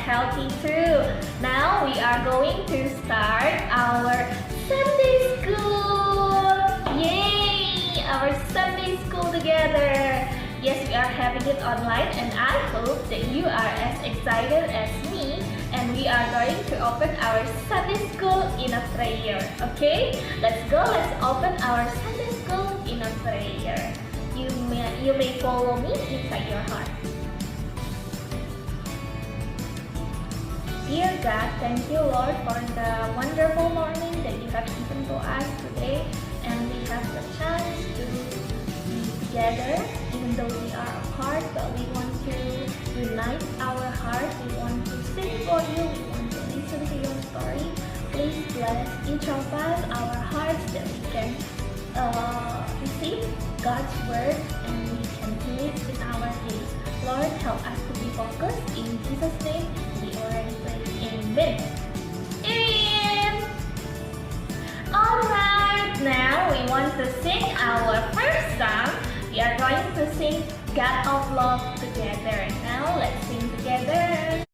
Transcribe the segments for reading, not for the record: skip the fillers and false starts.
healthy too. Now we are going to start our Sunday school. Yay! Our Sunday school together. Yes, we are having it online and I hope that you are as excited as me, and we are going to open our Sunday school in a prayer. Okay? Let's go. Let's open our Sunday school in a prayer. You may follow me inside your heart. Dear God, thank you Lord for the wonderful morning that you have given to us today, and we have the chance to be together even though we are apart, but we want to unite our hearts. We want to sing for you, we want to listen to your story. Please bless each of us, our hearts, that we can receive God's word and we can do it in our days. Lord, help us to be focused. In Jesus' name, we already pray. Amen. Amen. Alright, now we want to sing our first song. We are going to sing God of Love together. Now let's sing together.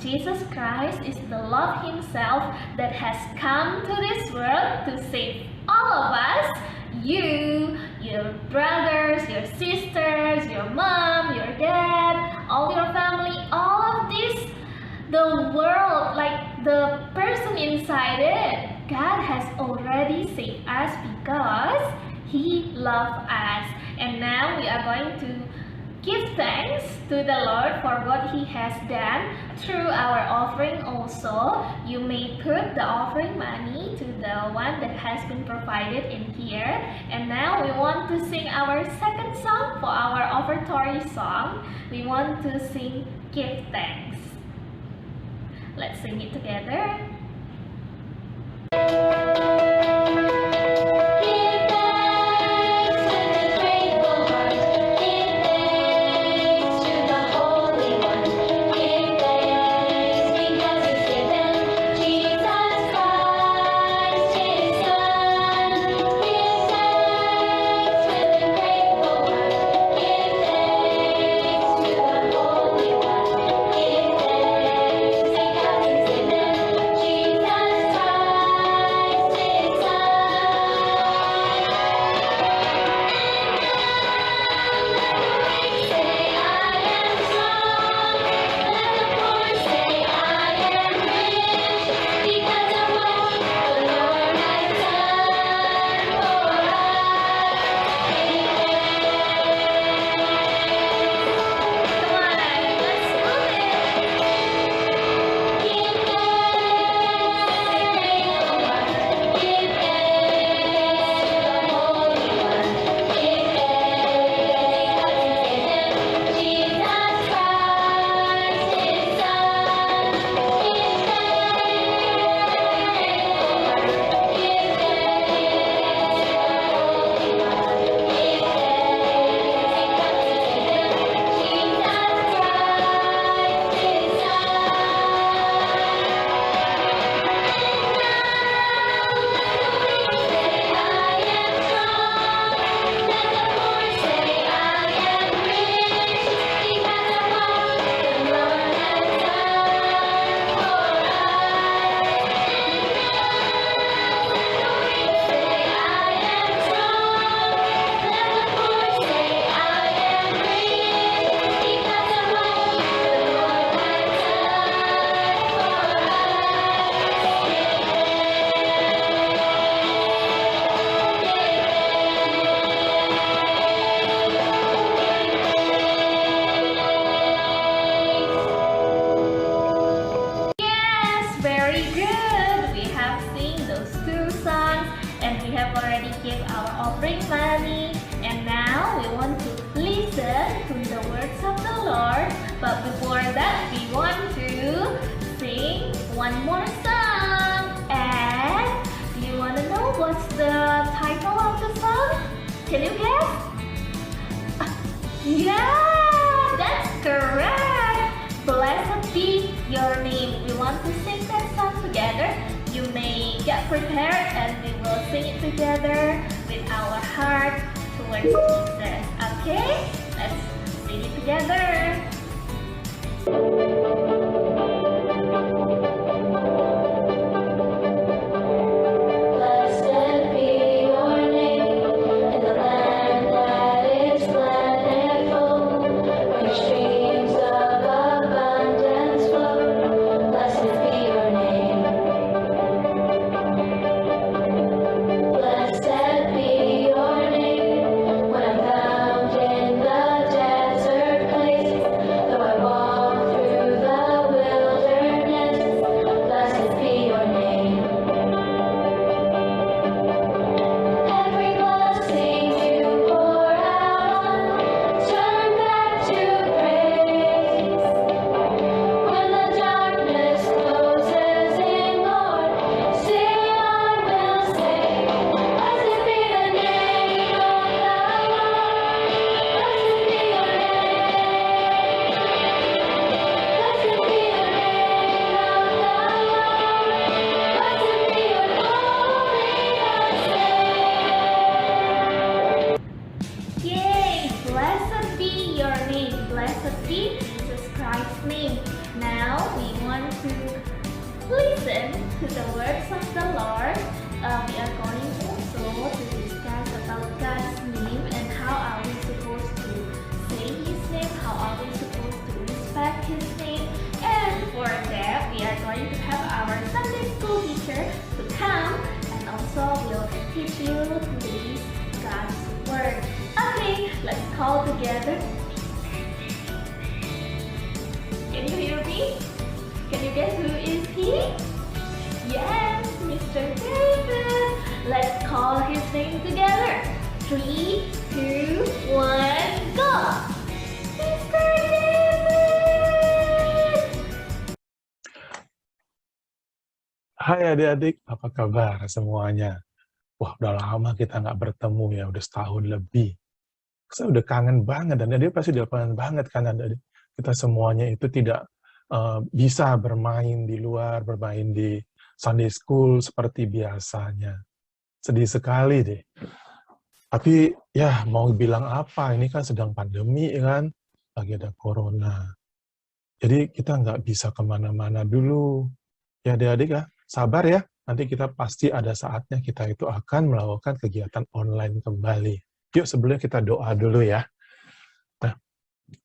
Jesus Christ is the love himself that has come to this world to save all of us. You, your brothers, your sisters, your mom, your dad, all your family, all of this, the world, like the person inside it, God has already saved us because He loved us. And now we are going to give thanks to the Lord for what He has done through our offering also. You may put the offering money to the one that has been provided in here. And now we want to sing our second song for our offertory song. We want to sing Give Thanks. Let's sing it together. Offering money, and now we want to listen to the words of the Lord. But before that, we want to sing one more song. And do you want to know what's the title of the song? Can you guess? Yeah, that's correct. Blessed be your name. We want to sing that song together. You may get prepared and we will sing it together with our heart towards Jesus. Okay? Let's sing it together. Blessed be Jesus Christ's name. Now we want to listen to the words of the Lord. We are going also to discuss about God's name and how are we supposed to say His name, how are we supposed to respect His name. And for that, we are going to have our Sunday school teacher to come and also will teach you to read God's word. Okay, let's call together. me? Can you guess who is he? Yes, Mr. David. Let's call his name together. 3, 2, 1, go! Mr. David! Hai adik-adik, apa kabar semuanya? Wah, udah lama kita nggak bertemu ya, udah setahun lebih. Saya udah kangen banget, dan adik pasti udah kangen banget kan adik. Kita semuanya itu tidak bisa bermain di luar, bermain di Sunday School seperti biasanya. Sedih sekali deh. Tapi ya mau bilang apa, ini kan sedang pandemi kan, lagi ada corona. Jadi kita nggak bisa kemana-mana dulu. Ya adik-adik ya, sabar ya, nanti kita pasti ada saatnya kita itu akan melakukan kegiatan online kembali. Yuk sebelumnya kita doa dulu ya. Nah,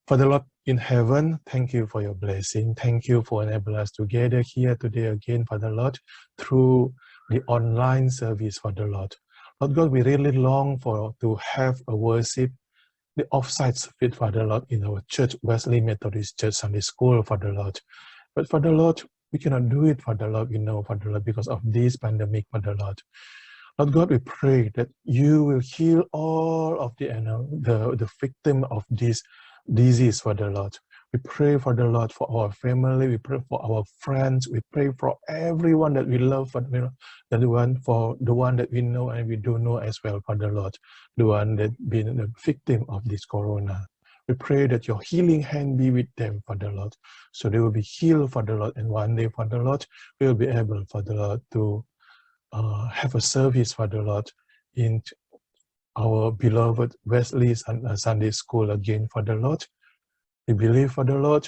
Father Lord in heaven, thank you for your blessing. Thank you for enabling us to gather here today again, Father Lord, through the online service, Father Lord. Lord God, we really long to have a worship, the offsite service, Father Lord, in our church, Wesley Methodist Church Sunday School, Father Lord. But Father Lord, we cannot do it, Father Lord, Father Lord, because of this pandemic, Father Lord. Lord God, we pray that you will heal all of the victim of this disease, Father Lord. We pray, Father Lord, for our family. We pray for our friends. We pray for everyone that we love, Father Lord. For the one that we know and we don't know as well, Father Lord. The one that been the victim of this corona. We pray that your healing hand be with them, Father Lord. So they will be healed, Father Lord. And one day, Father Lord, we will be able, Father Lord, to have a service, Father Lord, in our beloved Wesley Sunday School again, Father Lord. We believe, Father Lord,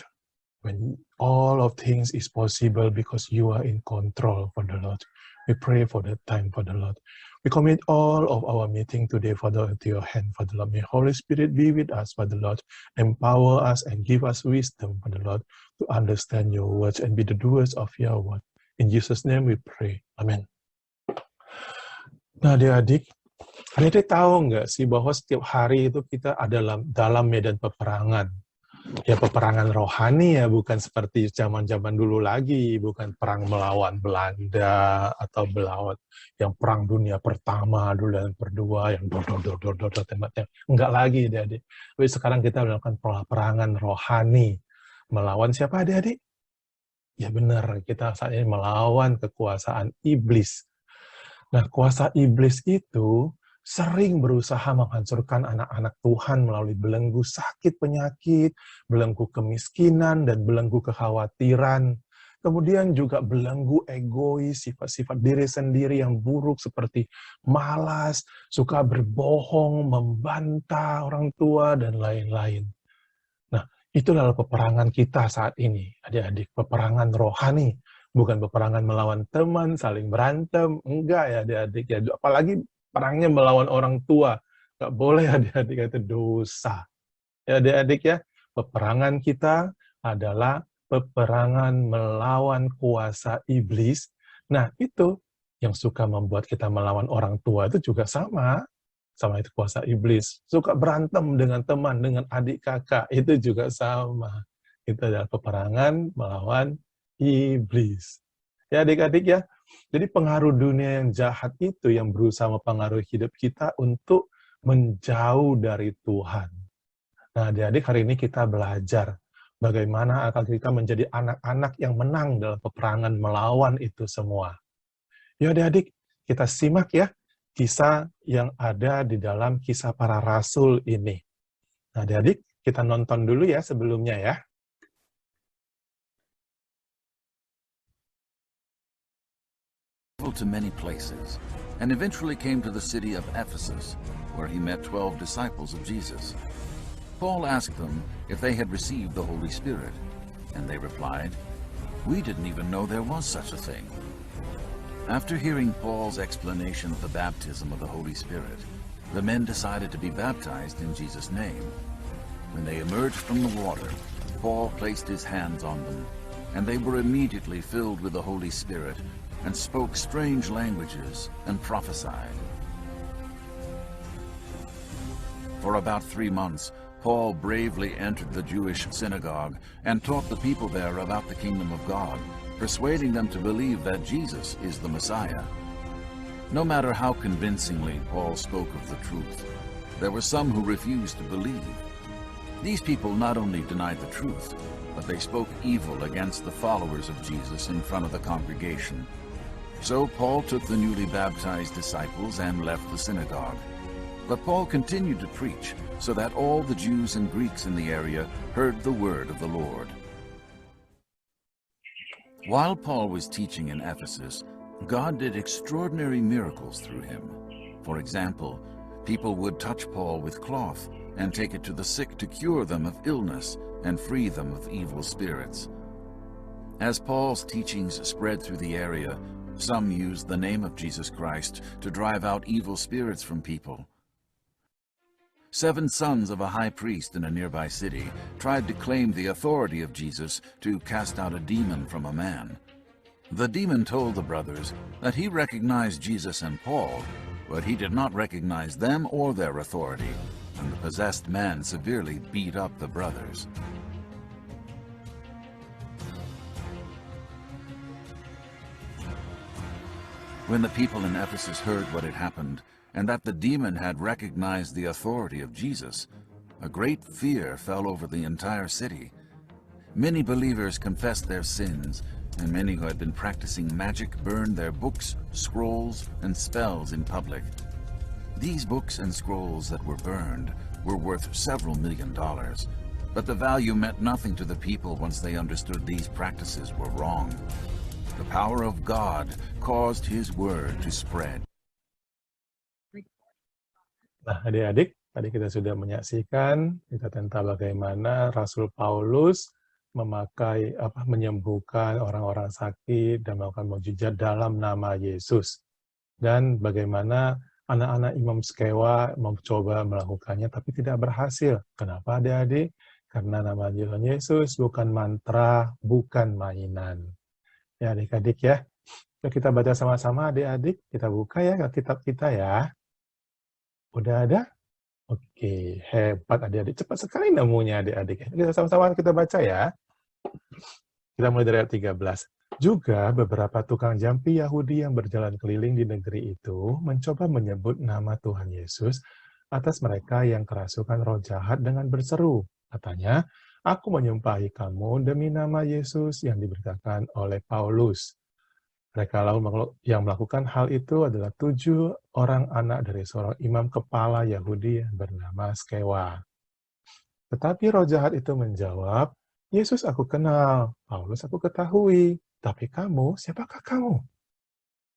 when all of things is possible because you are in control, Father Lord. We pray for that time, Father Lord. We commit all of our meeting today, Father, into your hand, Father Lord. May Holy Spirit be with us, Father Lord. Empower us and give us wisdom, Father Lord, to understand your words and be the doers of your word. In Jesus' name we pray. Amen. Nah, adik-adik, adik-adik tahu nggak sih bahwa setiap hari itu kita ada dalam medan peperangan. Ya peperangan rohani ya, bukan seperti zaman-zaman dulu lagi, bukan perang melawan Belanda atau melawan yang perang dunia pertama dulu dan kedua yang dor tembaknya. Enggak lagi adik-adik. Tapi sekarang kita melakukan peperangan rohani. Melawan siapa adik-adik? Ya benar, kita saat ini melawan kekuasaan iblis. Nah, kuasa iblis itu sering berusaha menghancurkan anak-anak Tuhan melalui belenggu sakit penyakit, belenggu kemiskinan, dan belenggu kekhawatiran. Kemudian juga belenggu egois, sifat-sifat diri sendiri yang buruk seperti malas, suka berbohong, membantah orang tua, dan lain-lain. Nah, itu adalah peperangan kita saat ini, adik-adik, peperangan rohani. Bukan peperangan melawan teman, saling berantem, enggak ya adik-adik ya. Apalagi perangnya melawan orang tua, nggak boleh adik-adik, itu dosa. Ya adik-adik ya, peperangan kita adalah peperangan melawan kuasa iblis. Nah itu yang suka membuat kita melawan orang tua itu juga sama itu kuasa iblis. Suka berantem dengan teman, dengan adik kakak, itu juga sama. Itu adalah peperangan melawan iblis. Ya adik-adik ya, jadi pengaruh dunia yang jahat itu yang berusaha mempengaruhi hidup kita untuk menjauh dari Tuhan. Nah adik-adik, hari ini kita belajar bagaimana agar kita menjadi anak-anak yang menang dalam peperangan melawan itu semua. Ya adik-adik, kita simak ya kisah yang ada di dalam Kisah Para Rasul ini. Nah adik-adik, kita nonton dulu ya sebelumnya ya. To many places, and eventually came to the city of Ephesus, where he met 12 disciples of Jesus. Paul asked them if they had received the Holy Spirit, and they replied, "We didn't even know there was such a thing." After hearing Paul's explanation of the baptism of the Holy Spirit, the men decided to be baptized in Jesus' name. When they emerged from the water, Paul placed his hands on them, and they were immediately filled with the Holy Spirit and spoke strange languages and prophesied. For about 3 months, Paul bravely entered the Jewish synagogue and taught the people there about the kingdom of God, persuading them to believe that Jesus is the Messiah. No matter how convincingly Paul spoke of the truth, there were some who refused to believe. These people not only denied the truth, but they spoke evil against the followers of Jesus in front of the congregation. So Paul took the newly baptized disciples and left the synagogue. But Paul continued to preach, so that all the Jews and Greeks in the area heard the word of the Lord. While Paul was teaching in Ephesus, God did extraordinary miracles through him. For example, people would touch Paul with cloth and take it to the sick to cure them of illness and free them of evil spirits. As Paul's teachings spread through the area, some used the name of Jesus Christ to drive out evil spirits from people. 7 sons of a high priest in a nearby city tried to claim the authority of Jesus to cast out a demon from a man. The demon told the brothers that he recognized Jesus and Paul, but he did not recognize them or their authority, and the possessed man severely beat up the brothers. When the people in Ephesus heard what had happened, and that the demon had recognized the authority of Jesus, a great fear fell over the entire city. Many believers confessed their sins, and many who had been practicing magic burned their books, scrolls, and spells in public. These books and scrolls that were burned were worth several $million, but the value meant nothing to the people once they understood these practices were wrong. The power of God caused His word to spread. Nah, adik-adik, tadi kita sudah menyaksikan tentang bagaimana Rasul Paulus menyembuhkan orang-orang sakit dan melakukan mukjizat dalam nama Yesus. Dan bagaimana anak-anak Imam Skewa mencoba melakukannya tapi tidak berhasil. Kenapa adik-adik? Karena nama Yesus bukan mantra, bukan mainan. Ya adik-adik ya. Yuk kita baca sama-sama adik-adik. Kita buka ya kitab kita ya. Udah ada? Oke, hebat adik-adik. Cepat sekali nemunya adik-adik. Kita sama-sama kita baca ya. Kita mulai dari ayat 13. Juga beberapa tukang jampi Yahudi yang berjalan keliling di negeri itu mencoba menyebut nama Tuhan Yesus atas mereka yang kerasukan roh jahat dengan berseru. Katanya, aku menyumpahi kamu demi nama Yesus yang diberitakan oleh Paulus. Mereka lalu yang melakukan hal itu adalah 7 orang anak dari seorang imam kepala Yahudi yang bernama Skewa. Tetapi roh jahat itu menjawab, Yesus aku kenal, Paulus aku ketahui, tapi kamu, siapakah kamu?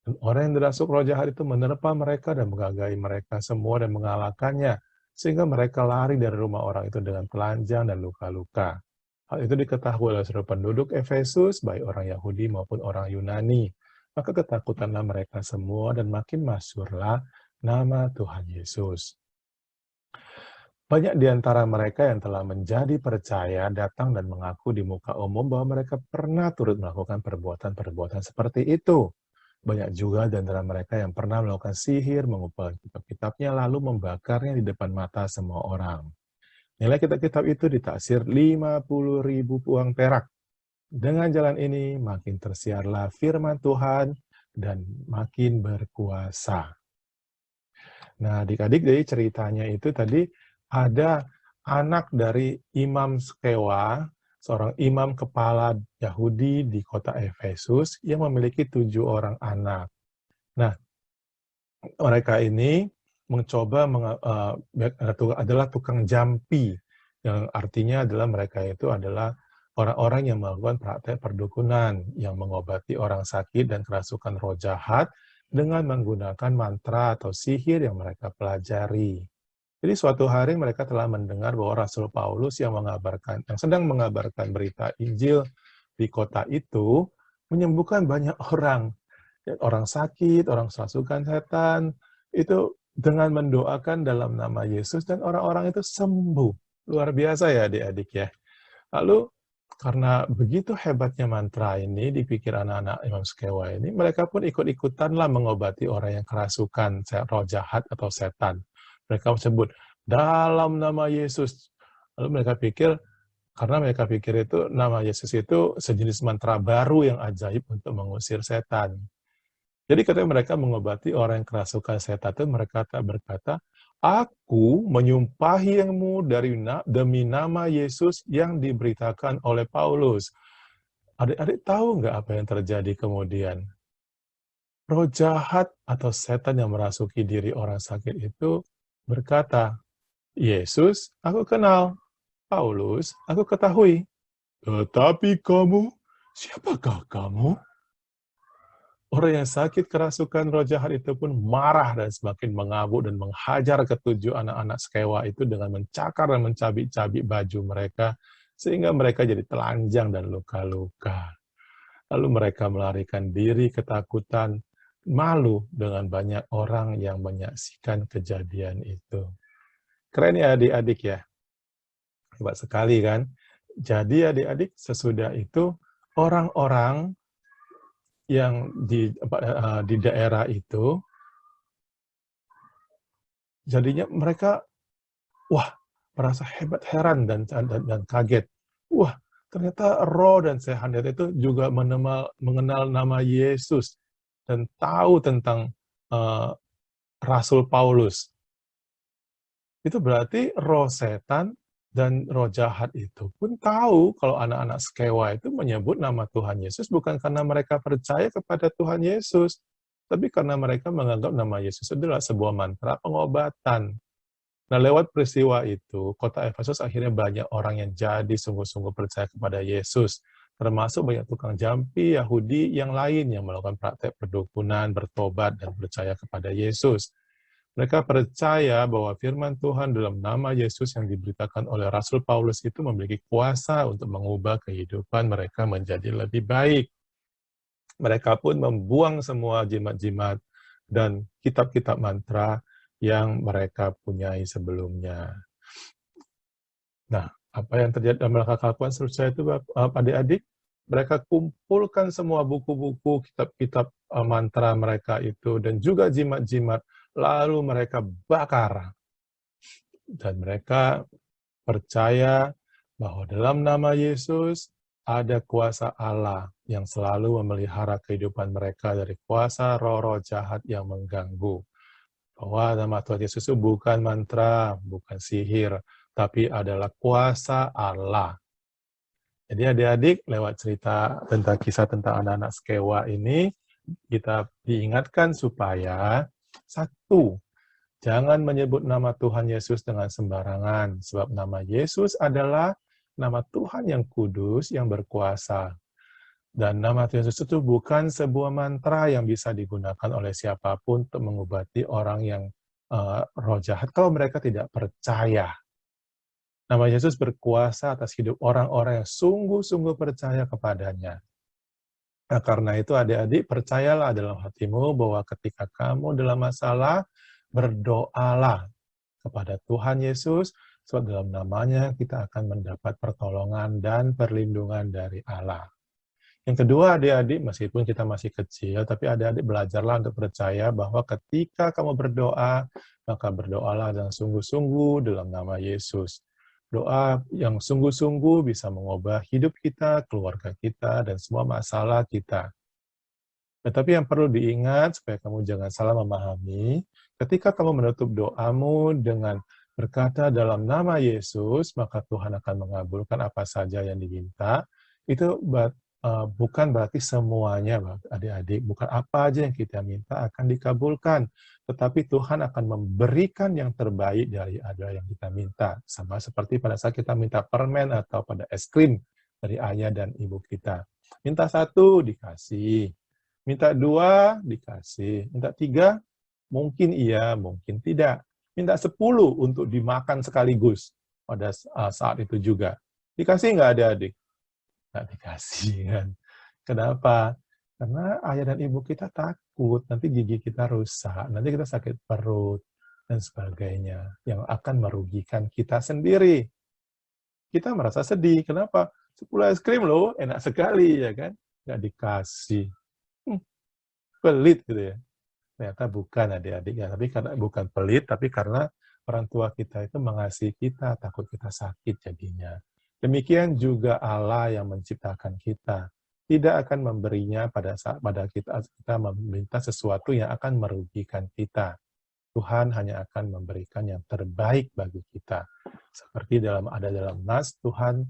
Dan orang yang dirasuk roh jahat itu menerpa mereka dan menggagai mereka semua dan mengalahkannya, sehingga mereka lari dari rumah orang itu dengan telanjang dan luka-luka. Hal itu diketahui oleh seluruh penduduk Efesus, baik orang Yahudi maupun orang Yunani. Maka ketakutanlah mereka semua dan makin masyhurlah nama Tuhan Yesus. Banyak di antara mereka yang telah menjadi percaya datang dan mengaku di muka umum bahwa mereka pernah turut melakukan perbuatan-perbuatan seperti itu. Banyak juga di antara mereka yang pernah melakukan sihir, mengumpulkan kitab-kitabnya lalu membakarnya di depan mata semua orang. Nilai kitab-kitab itu ditaksir 50.000 uang perak. Dengan jalan ini makin tersiarlah firman Tuhan dan makin berkuasa. Nah, adik-adik dari ceritanya itu tadi ada anak dari Imam Skewa, seorang imam kepala Yahudi di kota Efesus yang memiliki 7 orang anak. Nah, mereka ini mencoba adalah tukang jampi, yang artinya adalah mereka itu adalah orang-orang yang melakukan praktek perdukunan, yang mengobati orang sakit dan kerasukan roh jahat dengan menggunakan mantra atau sihir yang mereka pelajari. Jadi suatu hari mereka telah mendengar bahwa Rasul Paulus yang sedang mengabarkan berita Injil di kota itu menyembuhkan banyak orang sakit, orang kerasukan setan, itu dengan mendoakan dalam nama Yesus dan orang-orang itu sembuh. Luar biasa ya adik-adik ya. Lalu karena begitu hebatnya mantra ini dipikir anak-anak Imam Skewa ini, mereka pun ikut-ikutanlah mengobati orang yang kerasukan roh jahat atau setan. Mereka sebut, dalam nama Yesus, Lalu mereka pikir itu nama Yesus itu sejenis mantra baru yang ajaib untuk mengusir setan. Jadi ketika mereka mengobati orang yang kerasukan setan itu, mereka berkata, "Aku menyumpahimu demi nama Yesus yang diberitakan oleh Paulus." Adik-adik tahu nggak apa yang terjadi kemudian? Roh jahat atau setan yang merasuki diri orang sakit itu berkata, "Yesus, aku kenal. Paulus, aku ketahui. Tetapi kamu, siapakah kamu?" Orang yang sakit kerasukan roh jahat itu pun marah dan semakin mengamuk dan menghajar ketujuh anak-anak sekewa itu dengan mencakar dan mencabik-cabik baju mereka, sehingga mereka jadi telanjang dan luka-luka. Lalu mereka melarikan diri ketakutan, malu dengan banyak orang yang menyaksikan kejadian itu. Keren ya adik-adik ya? Hebat sekali kan? Jadi adik-adik, sesudah itu orang-orang yang di daerah itu, jadinya mereka, merasa hebat, heran, dan kaget. Wah, ternyata roh dan setan itu juga mengenal nama Yesus dan tahu tentang Rasul Paulus. Itu berarti roh setan dan roh jahat itu pun tahu kalau anak-anak sekewa itu menyebut nama Tuhan Yesus bukan karena mereka percaya kepada Tuhan Yesus, tapi karena mereka menganggap nama Yesus adalah sebuah mantra pengobatan. Nah, lewat peristiwa itu, kota Efesus akhirnya banyak orang yang jadi sungguh-sungguh percaya kepada Yesus, termasuk banyak tukang jampi Yahudi yang lain yang melakukan praktek perdukunan, bertobat, dan percaya kepada Yesus. Mereka percaya bahwa firman Tuhan dalam nama Yesus yang diberitakan oleh Rasul Paulus itu memiliki kuasa untuk mengubah kehidupan mereka menjadi lebih baik. Mereka pun membuang semua jimat-jimat dan kitab-kitab mantra yang mereka punyai sebelumnya. Nah, apa yang terjadi dalam mereka lakukan seterusnya itu, adik-adik? Mereka kumpulkan semua buku-buku, kitab-kitab mantra mereka itu, dan juga jimat-jimat, lalu mereka bakar. Dan mereka percaya bahwa dalam nama Yesus ada kuasa Allah yang selalu memelihara kehidupan mereka dari kuasa roh-roh jahat yang mengganggu. Bahwa nama Tuhan Yesus itu bukan mantra, bukan sihir, tapi adalah kuasa Allah. Jadi adik-adik, lewat cerita tentang kisah tentang anak-anak sekewa ini, kita diingatkan supaya, satu, jangan menyebut nama Tuhan Yesus dengan sembarangan, sebab nama Yesus adalah nama Tuhan yang kudus, yang berkuasa. Dan nama Tuhan Yesus itu bukan sebuah mantra yang bisa digunakan oleh siapapun untuk mengobati orang yang roh jahat, kalau mereka tidak percaya. Nama Yesus berkuasa atas hidup orang-orang yang sungguh-sungguh percaya kepadanya. Nah, karena itu adik-adik, percayalah dalam hatimu bahwa ketika kamu dalam masalah, berdoalah kepada Tuhan Yesus, sebab dalam namanya kita akan mendapat pertolongan dan perlindungan dari Allah. Yang kedua, adik-adik, meskipun kita masih kecil, tapi adik-adik belajarlah untuk percaya bahwa ketika kamu berdoa, maka berdoalah dengan sungguh-sungguh dalam nama Yesus. Doa yang sungguh-sungguh bisa mengubah hidup kita, keluarga kita, dan semua masalah kita. Tetapi yang perlu diingat, supaya kamu jangan salah memahami, ketika kamu menutup doamu dengan berkata dalam nama Yesus, maka Tuhan akan mengabulkan apa saja yang diminta. Itu bukan berarti semuanya, adik-adik. Bukan apa aja yang kita minta akan dikabulkan. Tetapi Tuhan akan memberikan yang terbaik dari ada yang kita minta. Sama seperti pada saat kita minta permen atau pada es krim dari ayah dan ibu kita. Minta 1, dikasih. Minta 2, dikasih. Minta 3, mungkin iya, mungkin tidak. Minta 10 untuk dimakan sekaligus pada saat itu juga. Dikasih nggak adik-adik? Nggak dikasih kan. Kenapa? Karena ayah dan ibu kita takut, nanti gigi kita rusak, nanti kita sakit perut, dan sebagainya, yang akan merugikan kita sendiri. Kita merasa sedih, kenapa? 10 es krim loh, enak sekali, ya kan? Nggak dikasih. Pelit gitu ya. Ternyata bukan adik-adik, ya. Tapi karena bukan pelit, tapi karena orang tua kita itu mengasihi kita, takut kita sakit jadinya. Demikian juga Allah yang menciptakan kita. Tidak akan memberinya pada saat kita meminta sesuatu yang akan merugikan kita. Tuhan hanya akan memberikan yang terbaik bagi kita. Seperti ada dalam nas Tuhan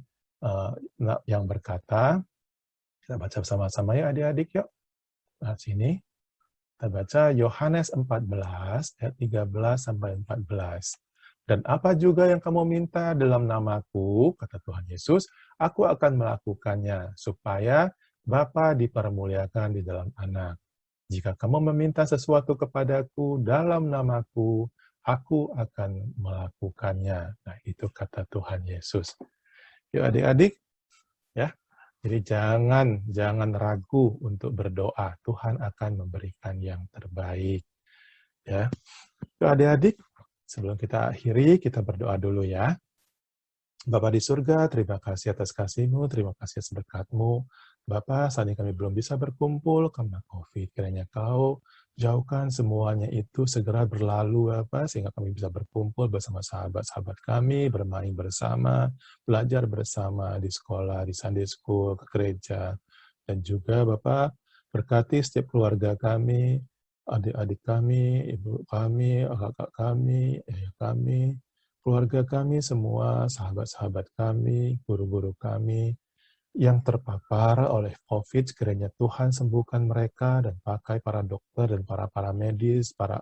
yang berkata, kita baca bersama-sama ya adik-adik yuk. Nah, sini kita baca Yohanes 14 ayat 13 sampai 14. Dan apa juga yang kamu minta dalam namaku, kata Tuhan Yesus, aku akan melakukannya supaya Bapa dipermuliakan di dalam Anak. Jika kamu meminta sesuatu kepadaku dalam namaku, aku akan melakukannya. Nah, itu kata Tuhan Yesus. Yuk adik-adik, ya. Jadi jangan ragu untuk berdoa. Tuhan akan memberikan yang terbaik. Ya. Yuk adik-adik, sebelum kita akhiri, kita berdoa dulu ya. Bapa di surga, terima kasih atas kasih-Mu, terima kasih atas berkat-Mu. Bapa, saat ini kami belum bisa berkumpul karena COVID. Kiranya Kau jauhkan semuanya itu segera berlalu, Bapa, sehingga kami bisa berkumpul bersama sahabat-sahabat kami, bermain bersama, belajar bersama di sekolah, di Sunday School, ke gereja. Dan juga, Bapa, berkati setiap keluarga kami, adik-adik kami, ibu kami, kakak kami, ayah kami, keluarga kami semua, sahabat-sahabat kami, guru-guru kami, yang terpapar oleh COVID, kiranya Tuhan sembuhkan mereka dan pakai para dokter dan para medis, para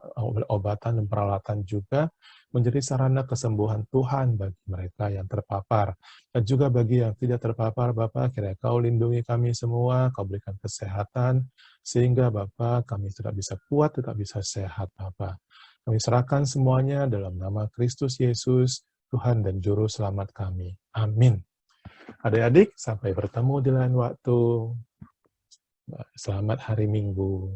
obatan dan peralatan juga menjadi sarana kesembuhan Tuhan bagi mereka yang terpapar. Dan juga bagi yang tidak terpapar, Bapak, kiranya Kau lindungi kami semua, Kau berikan kesehatan, sehingga Bapak kami tidak bisa kuat, tidak bisa sehat, Bapak. Kami serahkan semuanya dalam nama Kristus Yesus, Tuhan dan Juru Selamat kami. Amin. Adik-adik, sampai bertemu di lain waktu. Selamat hari Minggu.